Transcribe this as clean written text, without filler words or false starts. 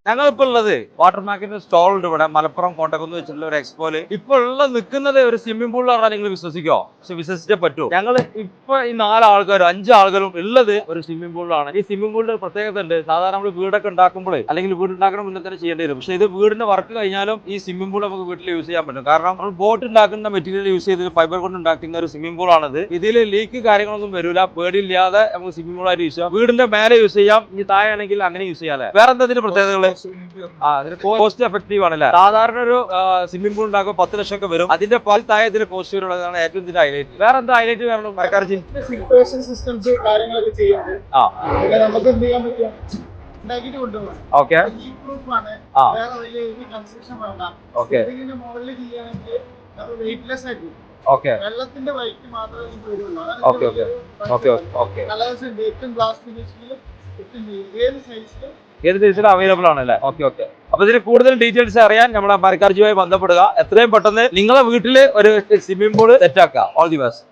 ഞങ്ങളിപ്പോൾ ഉള്ളത് വാട്ടർ മാർക്കറ്റിന്റെ സ്റ്റോൾ ഉണ്ട് ഇവിടെ മലപ്പുറം കോട്ടക്കുന്ന് വെച്ചിട്ടുള്ള ഒരു എക്സ്പോയില്. ഇപ്പോൾ ഉള്ള നിൽക്കുന്നത് ഒരു സ്വിമ്മിംഗ് പൂളിൽ പറഞ്ഞാൽ നിങ്ങൾ വിശ്വസിക്കോ? പക്ഷെ വിശ്വസിച്ചേ പറ്റൂ. ഞങ്ങൾ ഇപ്പൊ ഈ 4 ആൾക്കാരും 5 ആളുകളും ഉള്ളത് ഒരു സ്വിമ്മിംഗ് പൂളിലാണ്. ഈ സ്വിമ്മിംഗ് പൂളിന്റെ പ്രത്യേകത ഉണ്ട്. സാധാരണ നമ്മൾ വീടൊക്കെ ഉണ്ടാക്കുമ്പോൾ അല്ലെങ്കിൽ വീട് ഉണ്ടാക്കുന്ന മുന്നേ തന്നെ ചെയ്യേണ്ടി വരും. പക്ഷെ ഇത് വീടിന്റെ വർക്ക് കഴിഞ്ഞാലും ഈ സ്വിമ്മിംഗ് പൂൾ നമുക്ക് വീട്ടിൽ യൂസ് ചെയ്യാൻ പറ്റും. കാരണം നമ്മൾ ബോട്ട് ഉണ്ടാക്കുന്ന മെറ്റീരിയൽ യൂസ് ചെയ്ത് ഫൈബർ കൊണ്ട് ഉണ്ടാക്കുന്ന ഒരു സ്വിമ്മിംഗ് പൂൾ ആണിത്. ഇതിൽ ലീക്ക് കാര്യങ്ങളൊന്നും വരില്ല, പേടിയില്ലാതെ നമുക്ക് സ്വിമ്മിംഗ് പൂൾ ആയിട്ട് യൂസ് ചെയ്യാം. വീടിന്റെ മേലെ യൂസ് ചെയ്യാം, ഇനി താഴെ ആണെങ്കിൽ അങ്ങനെ യൂസ് ചെയ്യാം. വേറെ എന്തെങ്കിലും പ്രത്യേകതകള്? കോസ്റ്റ് എഫക്റ്റീവ് ആണല്ലേ? സാധാരണ ഒരു സ്വിമ്മിംഗ് പൂൾ ഉണ്ടാക്കുമ്പോൾ 10 ലക്ഷം ഒക്കെ വരും. അതിന്റെ പല താഴെ ഇതിന്റെ കോസ്റ്റ് വരുന്നതാണ് ഏറ്റവും ഇതിന്റെ ഹൈലൈറ്റ്. വേറെ എന്താ ഹൈലൈറ്റ് വേണം? സിസ്റ്റംസ് കാര്യങ്ങളൊക്കെ ചെയ്യുന്നത് നമുക്ക് എന്ത് ചെയ്യാൻ പറ്റും? ഓക്കെ മുകളിൽ ചെയ്യുകയാണെങ്കിൽ വെയിറ്റ്ലെസ് ആയിരിക്കും. വെള്ളത്തിന്റെ വൈറ്റ് മാത്രമേ കളേഴ്സ് ഉണ്ട്. ഏറ്റവും ഗ്ലാസ് ഫിനിഷിൽ ഏത് സൈസിലും ഏത് സൈസിലും അവൈലബിൾ ആണല്ലേ? ഓക്കെ. അപ്പൊ ഇതിന് കൂടുതൽ ഡീറ്റെയിൽസ് അറിയാൻ നമ്മുടെ മരക്കാർജിയുമായി ബന്ധപ്പെടുക. എത്രയും പെട്ടെന്ന് നിങ്ങളെ വീട്ടില് ഒരു സ്വിമ്മിംഗ് പൂൾ സെറ്റ് ആക്കുക. All the best.